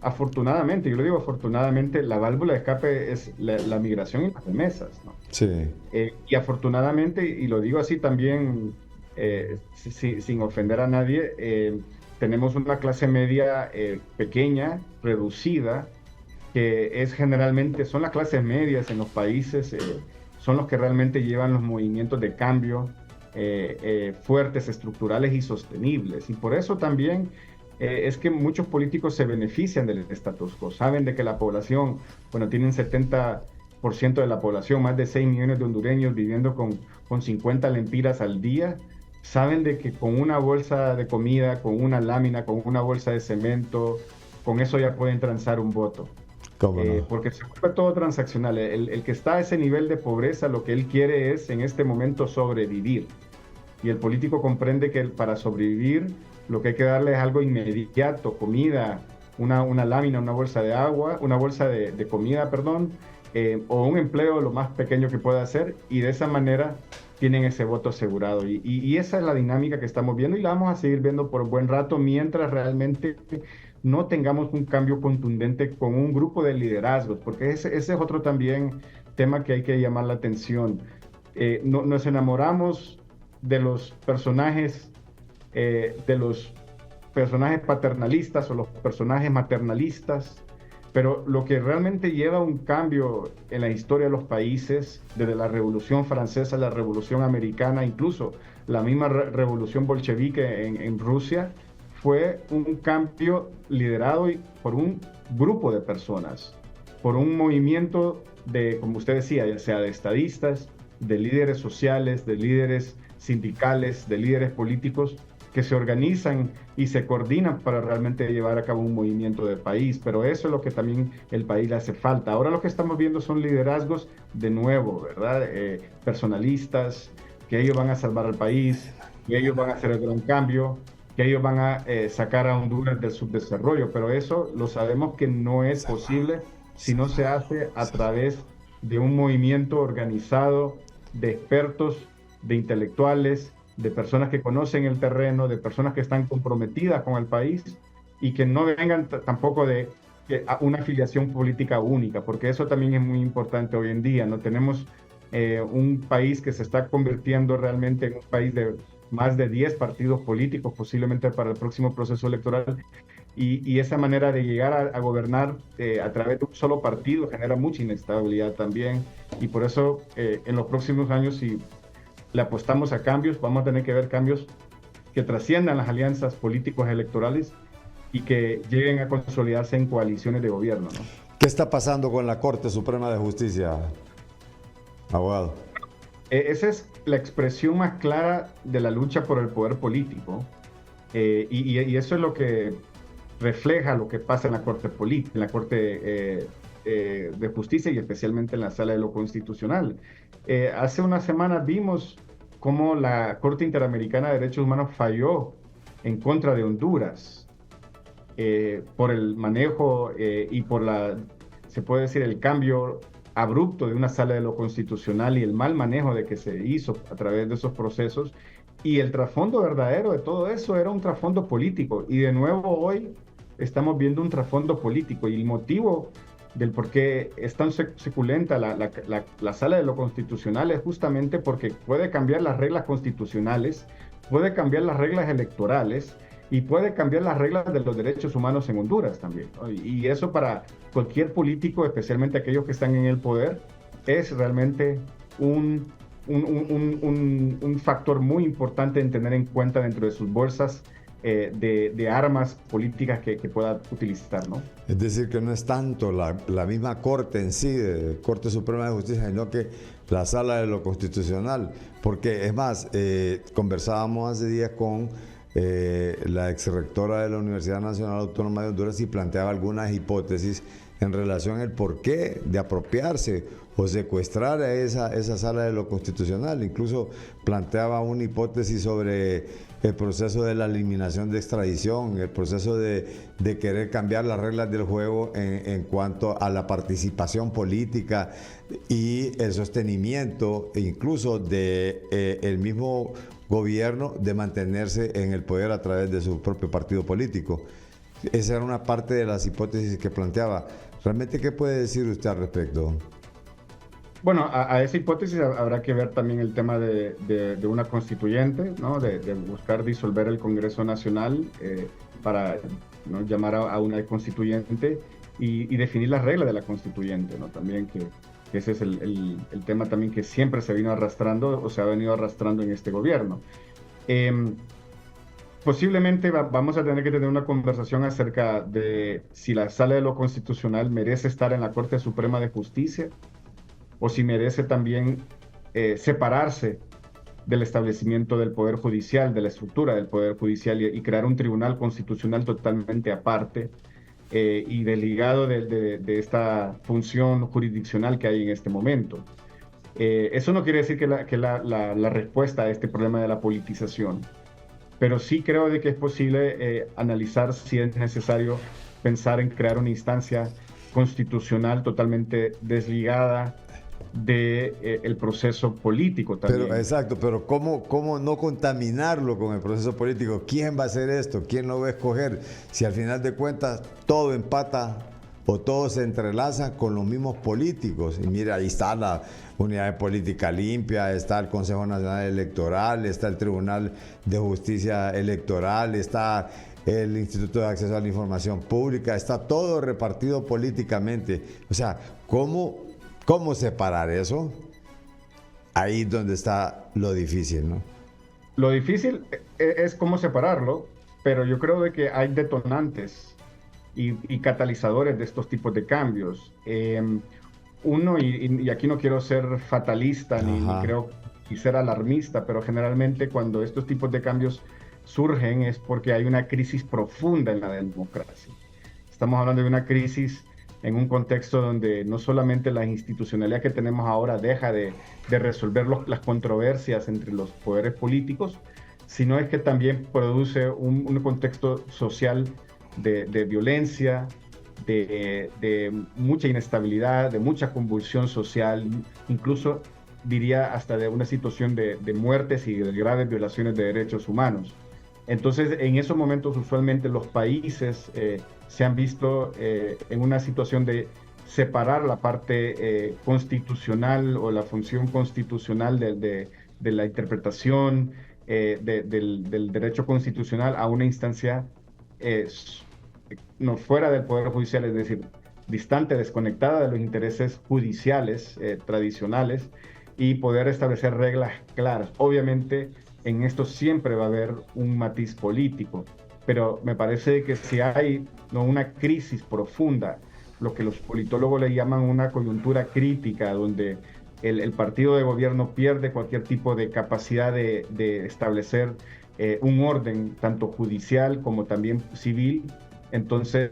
afortunadamente, yo lo digo afortunadamente, la válvula de escape es la migración y las remesas, ¿no? Sí. Y afortunadamente, y lo digo así también, sin ofender a nadie, tenemos una clase media pequeña, reducida, que generalmente son las clases medias en los países, son los que realmente llevan los movimientos de cambio fuertes, estructurales y sostenibles. Y por eso también es que muchos políticos se benefician del status quo. Saben de que la población, bueno, tienen 70% de la población, más de 6 millones de hondureños viviendo con 50 lempiras al día. Saben de que con una bolsa de comida, con una lámina, con una bolsa de cemento, con eso ya pueden transar un voto. ¿Cómo no? Porque se vuelve todo transaccional. El que está a ese nivel de pobreza, lo que él quiere es en este momento sobrevivir. Y el político comprende que para sobrevivir lo que hay que darle es algo inmediato, comida, una lámina, una bolsa de agua, una bolsa de comida, perdón, o un empleo lo más pequeño que pueda hacer, y de esa manera tienen ese voto asegurado. Y esa es la dinámica que estamos viendo y la vamos a seguir viendo por un buen rato mientras realmente no tengamos un cambio contundente con un grupo de liderazgos, porque ese es otro también tema que hay que llamar la atención. Nos enamoramos de los personajes paternalistas o los personajes maternalistas, pero lo que realmente lleva un cambio en la historia de los países, desde la Revolución Francesa, la Revolución Americana, incluso la misma revolución bolchevique en Rusia, fue un cambio liderado por un grupo de personas, por un movimiento de, como usted decía, ya sea de estadistas, de líderes sociales, de líderes sindicales, de líderes políticos que se organizan y se coordinan para realmente llevar a cabo un movimiento de país. Pero eso es lo que también el país le hace falta. Ahora lo que estamos viendo son liderazgos de nuevo, ¿verdad? Personalistas, que ellos van a salvar al país, que ellos van a hacer el gran cambio, que ellos van a sacar a Honduras del subdesarrollo. Pero eso lo sabemos que no es posible si no se hace a través de un movimiento organizado de expertos, de intelectuales, de personas que conocen el terreno, de personas que están comprometidas con el país y que no vengan tampoco de una afiliación política única, porque eso también es muy importante hoy en día. No tenemos un país que se está convirtiendo realmente en un país de más de 10 partidos políticos, posiblemente para el próximo proceso electoral, y esa manera de llegar a gobernar a través de un solo partido genera mucha inestabilidad también, y por eso en los próximos años, si le apostamos a cambios, vamos a tener que ver cambios que trasciendan las alianzas políticos electorales y que lleguen a consolidarse en coaliciones de gobierno, ¿no? ¿Qué está pasando con la Corte Suprema de Justicia, abogado? Esa es la expresión más clara de la lucha por el poder político, y eso es lo que refleja lo que pasa en la Corte en la Corte de Justicia y especialmente en la Sala de lo Constitucional. Hace unas semanas vimos cómo la Corte Interamericana de Derechos Humanos falló en contra de Honduras por el manejo y por se puede decir, el cambio abrupto de una sala de lo constitucional y el mal manejo de que se hizo a través de esos procesos. Y el trasfondo verdadero de todo eso era un trasfondo político. Y de nuevo hoy estamos viendo un trasfondo político. Y el motivo del por qué es tan suculenta la sala de lo constitucional es justamente porque puede cambiar las reglas constitucionales, puede cambiar las reglas electorales y puede cambiar las reglas de los derechos humanos en Honduras también, ¿no? Y eso para cualquier político, especialmente aquellos que están en el poder, es realmente un factor muy importante en tener en cuenta dentro de sus bolsas de armas políticas que pueda utilizar, ¿no? Es decir, que no es tanto la misma Corte en sí, Corte Suprema de Justicia, sino que la Sala de lo Constitucional. Porque, es más, conversábamos hace días con la exrectora de la Universidad Nacional Autónoma de Honduras y planteaba algunas hipótesis en relación al porqué de apropiarse o secuestrar a esa Sala de lo Constitucional. Incluso planteaba una hipótesis sobre el proceso de la eliminación de extradición, el proceso de querer cambiar las reglas del juego en cuanto a la participación política y el sostenimiento incluso de el mismo gobierno de mantenerse en el poder a través de su propio partido político. Esa era una parte de las hipótesis que planteaba. ¿Realmente qué puede decir usted al respecto? Bueno, a esa hipótesis habrá que ver también el tema de una constituyente, ¿no? De buscar disolver el Congreso Nacional para, ¿no?, llamar a una constituyente y definir las reglas de la constituyente, ¿no? También que ese es el tema también que siempre se vino arrastrando o se ha venido arrastrando en este gobierno. Posiblemente vamos a tener que tener una conversación acerca de si la Sala de lo Constitucional merece estar en la Corte Suprema de Justicia o si merece también separarse del establecimiento del Poder Judicial, de la estructura del Poder Judicial y crear un tribunal constitucional totalmente aparte y desligado de esta función jurisdiccional que hay en este momento. Eso no quiere decir que la respuesta a este problema de la politización, pero sí creo de que es posible analizar si es necesario pensar en crear una instancia constitucional totalmente desligada del proceso político también. Pero, exacto, pero ¿cómo no contaminarlo con el proceso político? ¿Quién va a hacer esto? ¿Quién lo va a escoger? Si al final de cuentas todo empata o todo se entrelaza con los mismos políticos. Y mira, ahí está la Unidad de Política Limpia, está el Consejo Nacional Electoral, está el Tribunal de Justicia Electoral, está el Instituto de Acceso a la Información Pública, está todo repartido políticamente. O sea, ¿cómo separar eso? Ahí es donde está lo difícil, ¿no? Lo difícil es cómo separarlo, pero yo creo de que hay detonantes y catalizadores de estos tipos de cambios. Uno, y aquí no quiero ser fatalista ni creo y ser alarmista, pero generalmente cuando estos tipos de cambios surgen es porque hay una crisis profunda en la democracia. Estamos hablando de una crisis en un contexto donde no solamente la institucionalidad que tenemos ahora deja de resolver las controversias entre los poderes políticos, sino es que también produce un contexto social de violencia, de mucha inestabilidad, de mucha convulsión social, incluso diría hasta de una situación de muertes y de graves violaciones de derechos humanos. Entonces, en esos momentos usualmente los países se han visto en una situación de separar la parte constitucional o la función constitucional de la interpretación del derecho constitucional a una instancia no fuera del Poder Judicial, es decir, distante, desconectada de los intereses judiciales tradicionales y poder establecer reglas claras. Obviamente, en esto siempre va a haber un matiz político, pero me parece que si hay una crisis profunda, lo que los politólogos le llaman una coyuntura crítica, donde el partido de gobierno pierde cualquier tipo de capacidad de establecer un orden, tanto judicial como también civil, entonces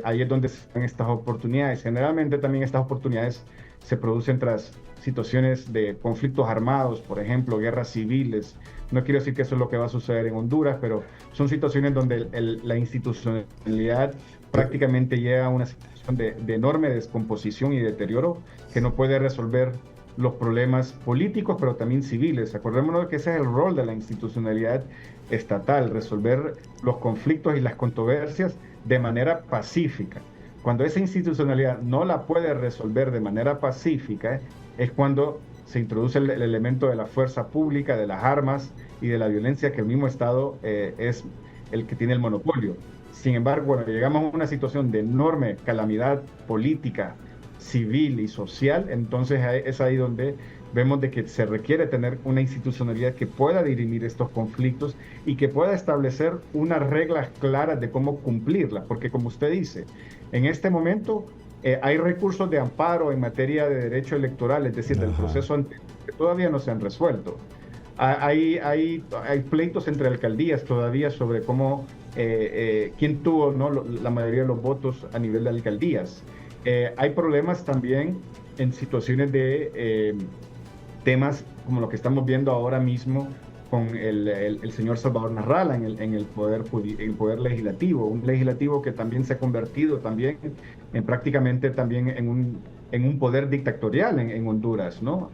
ahí es donde se dan estas oportunidades. Generalmente también estas oportunidades se producen tras situaciones de conflictos armados, por ejemplo, guerras civiles. No quiero decir que eso es lo que va a suceder en Honduras, pero son situaciones donde la institucionalidad prácticamente llega a una situación de enorme descomposición y deterioro que no puede resolver los problemas políticos, pero también civiles. Acordémonos que ese es el rol de la institucionalidad estatal, resolver los conflictos y las controversias de manera pacífica. Cuando esa institucionalidad no la puede resolver de manera pacífica, es cuando se introduce el elemento de la fuerza pública, de las armas y de la violencia, que el mismo Estado es el que tiene el monopolio. Sin embargo, cuando llegamos a una situación de enorme calamidad política, civil y social, entonces es ahí donde vemos de que se requiere tener una institucionalidad que pueda dirimir estos conflictos y que pueda establecer unas reglas claras de cómo cumplirlas, porque como usted dice, en este momento hay recursos de amparo en materia de derecho electoral, es decir, del proceso anterior, que todavía no se han resuelto. Hay pleitos entre alcaldías todavía sobre cómo, quién tuvo, ¿no?, la mayoría de los votos a nivel de alcaldías. Hay problemas también en situaciones de temas como lo que estamos viendo ahora mismo con el señor Salvador Narrala en el poder legislativo, un legislativo que también se ha convertido también en prácticamente también en un poder dictatorial en Honduras, ¿no?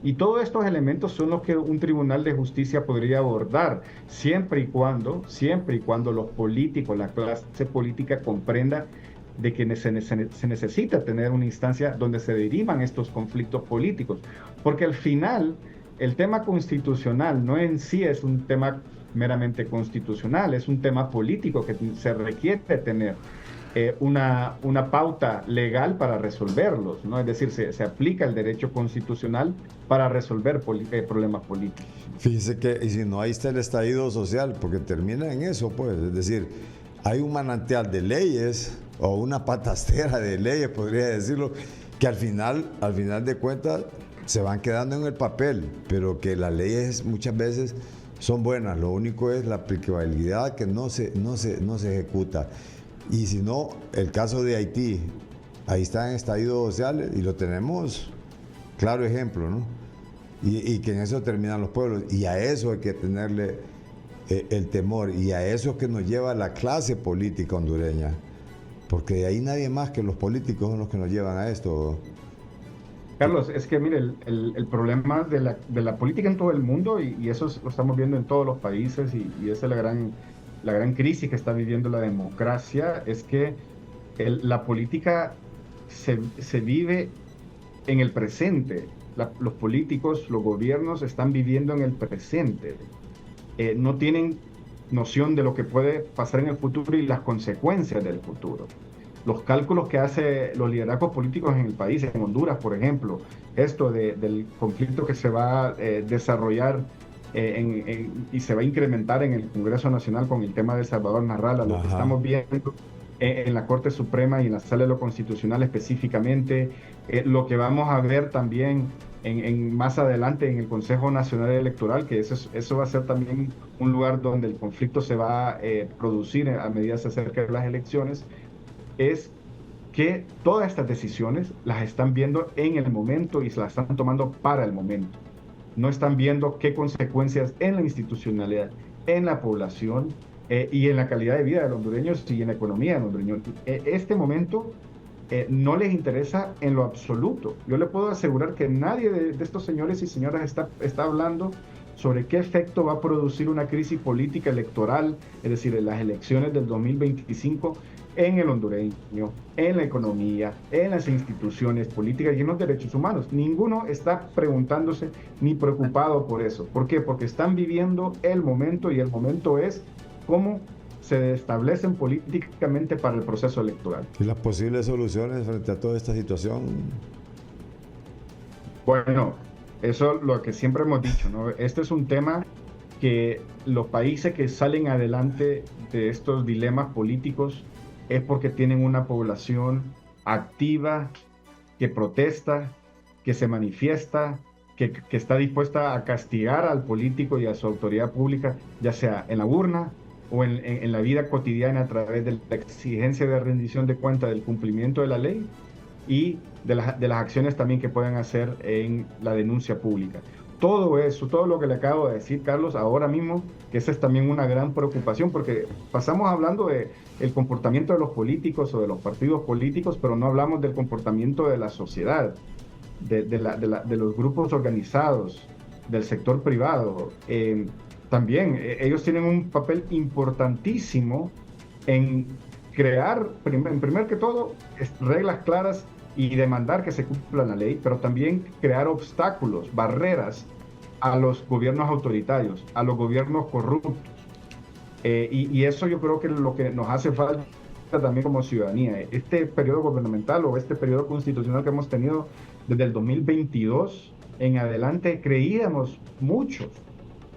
Y todos estos elementos son los que un tribunal de justicia podría abordar, siempre y cuando los políticos, la clase política comprenda de que se necesita tener una instancia donde se diriman estos conflictos políticos, porque al final el tema constitucional no en sí es un tema meramente constitucional, es un tema político que se requiere tener una pauta legal para resolverlos, ¿no? Es decir, se aplica el derecho constitucional para resolver problemas políticos. Fíjese que, y si no, ahí está el estallido social, porque termina en eso, pues, es decir, hay un manantial de leyes, o una patastera de leyes, podría decirlo, que al final de cuentas se van quedando en el papel, pero que las leyes muchas veces son buenas, lo único es la aplicabilidad que no se ejecuta. Y si no, el caso de Haití, ahí está en estallido social y lo tenemos claro ejemplo, ¿no? Y que en eso terminan los pueblos, y a eso hay que tenerle el temor, y a eso es que nos lleva la clase política hondureña, porque de ahí nadie más que los políticos son los que nos llevan a esto. Carlos, es que mire, el problema de la política en todo el mundo, y eso lo estamos viendo en todos los países, y esa es la gran crisis que está viviendo la democracia, es que la política se vive en el presente. Los políticos, los gobiernos están viviendo en el presente. No tienen noción de lo que puede pasar en el futuro y las consecuencias del futuro. Los cálculos que hacen los liderazgos políticos en el país, en Honduras, por ejemplo, esto del conflicto que se va a desarrollar y se va a incrementar en el Congreso Nacional con el tema de Salvador Narrala, lo que estamos viendo en la Corte Suprema y en la Sala de lo Constitucional específicamente, lo que vamos a ver también más adelante en el Consejo Nacional Electoral, que eso va a ser también un lugar donde el conflicto se va a producir a medida que se acerquen las elecciones, es que todas estas decisiones las están viendo en el momento y se las están tomando para el momento. No están viendo qué consecuencias en la institucionalidad, en la población y en la calidad de vida de los hondureños y en la economía de los hondureños. Este momento no les interesa en lo absoluto. Yo le puedo asegurar que nadie de estos señores y señoras está hablando sobre qué efecto va a producir una crisis política electoral, es decir, en las elecciones del 2025, en el hondureño, en la economía, en las instituciones políticas y en los derechos humanos. Ninguno está preguntándose ni preocupado por eso. ¿Por qué? Porque están viviendo el momento, y el momento es cómo se establecen políticamente para el proceso electoral. ¿Y las posibles soluciones frente a toda esta situación? Bueno, eso es lo que siempre hemos dicho, ¿no? Este es un tema que los países que salen adelante de estos dilemas políticos es porque tienen una población activa, que protesta, que se manifiesta, que está dispuesta a castigar al político y a su autoridad pública, ya sea en la urna o en la vida cotidiana a través de la exigencia de rendición de cuentas del cumplimiento de la ley, y de las acciones también que pueden hacer en la denuncia pública. Todo eso, todo lo que le acabo de decir, Carlos, ahora mismo, que esa es también una gran preocupación, porque pasamos hablando del comportamiento de los políticos o de los partidos políticos, pero no hablamos del comportamiento de la sociedad, de los grupos organizados, del sector privado. También ellos tienen un papel importantísimo en crear, en primer que todo, reglas claras y demandar que se cumpla la ley, pero también crear obstáculos, barreras a los gobiernos autoritarios, a los gobiernos corruptos. Y eso yo creo que es lo que nos hace falta también como ciudadanía. Este periodo gubernamental o este periodo constitucional que hemos tenido desde el 2022 en adelante, muchos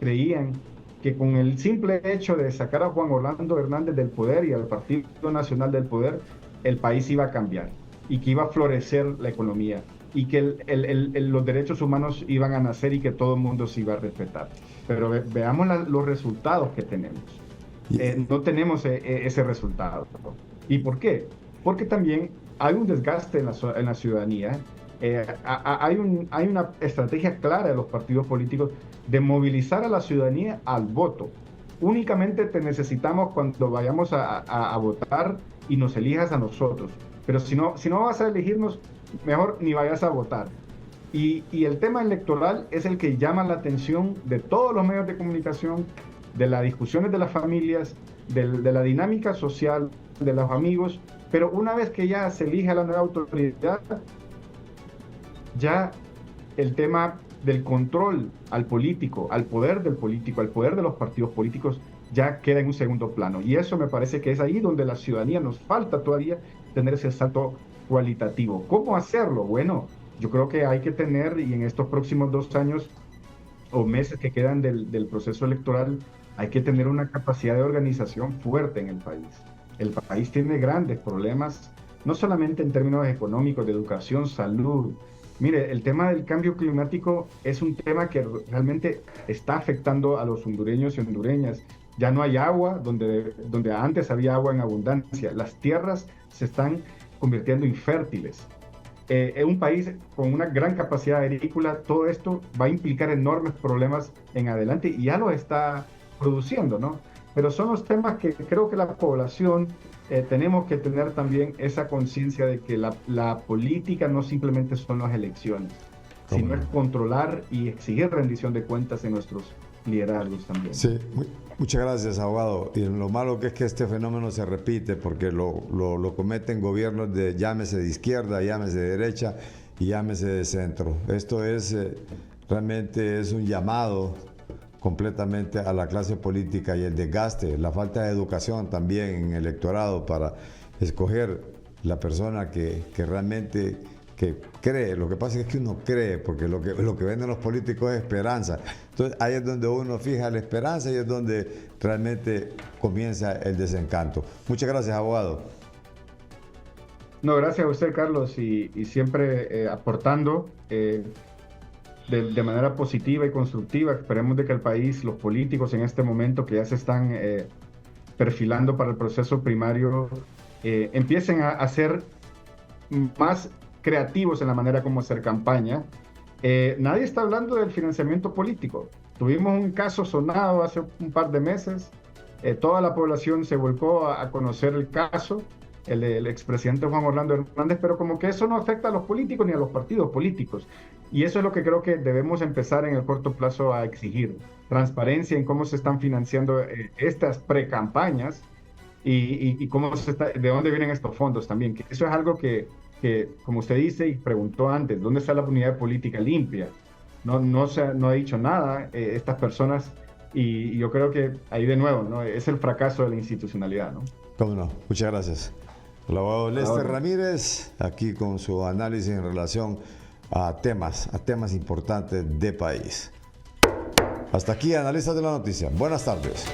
creían que con el simple hecho de sacar a Juan Orlando Hernández del poder y al Partido Nacional del poder, el país iba a cambiar y que iba a florecer la economía y que los derechos humanos iban a nacer y que todo el mundo se iba a respetar. Pero veamos los resultados que tenemos. No tenemos ese resultado. ¿Y por qué? Porque también hay un desgaste en la ciudadanía. Hay una estrategia clara de los partidos políticos de movilizar a la ciudadanía al voto. Únicamente te necesitamos cuando vayamos a votar y nos elijas a nosotros. Pero si no vas a elegirnos, mejor ni vayas a votar. Y el tema electoral es el que llama la atención de todos los medios de comunicación, de las discusiones de las familias, de la dinámica social, de los amigos. Pero una vez que ya se elige a la nueva autoridad, ya el tema del control al político, al poder del político, al poder de los partidos políticos, ya queda en un segundo plano. Y eso me parece que es ahí donde la ciudadanía nos falta todavía tener ese salto cualitativo. ¿Cómo hacerlo? Bueno, yo creo que hay que tener, y en estos próximos 2 años o meses que quedan del proceso electoral, hay que tener una capacidad de organización fuerte en el país. El país tiene grandes problemas, no solamente en términos económicos, de educación, salud. Mire, el tema del cambio climático es un tema que realmente está afectando a los hondureños y hondureñas. Ya no hay agua donde antes había agua en abundancia. Las tierras se están convirtiendo infértiles. En un país con una gran capacidad agrícola, todo esto va a implicar enormes problemas en adelante y ya lo está produciendo, ¿no? Pero son los temas que creo que la población tenemos que tener también esa conciencia de que la política no simplemente son las elecciones, sino es controlar y exigir rendición de cuentas en nuestros liderazgos también. Sí, muchas gracias, abogado. Y lo malo que es que este fenómeno se repite porque lo cometen gobiernos llámese de izquierda, llámese de derecha y llámese de centro. Esto es realmente es un llamado completamente a la clase política y el desgaste, la falta de educación también en el electorado para escoger la persona que realmente que cree. Lo que pasa es que uno cree, porque lo que venden los políticos es esperanza. Entonces ahí es donde uno fija la esperanza y es donde realmente comienza el desencanto. Muchas gracias, abogado. No, gracias a usted, Carlos, y siempre aportando de manera positiva y constructiva. Esperemos de que el país, los políticos en este momento que ya se están perfilando para el proceso primario, empiecen a ser más creativos en la manera como hacer campaña. Nadie está hablando del financiamiento político. Tuvimos un caso sonado hace un par de meses. Toda la población se volcó a conocer el caso, el del expresidente Juan Orlando Hernández, pero como que eso no afecta a los políticos ni a los partidos políticos. Y eso es lo que creo que debemos empezar en el corto plazo a exigir. Transparencia en cómo se están financiando estas pre-campañas y cómo de dónde vienen estos fondos también. Que eso es algo que, como usted dice y preguntó antes, ¿dónde está la unidad política limpia? No ha dicho nada estas personas y yo creo que ahí de nuevo, ¿no? Es el fracaso de la institucionalidad, ¿no? Cómo no, muchas gracias. El abogado Lester Ramírez, aquí con su análisis en relación a temas importantes de país. Hasta aquí, analistas de la noticia. Buenas tardes.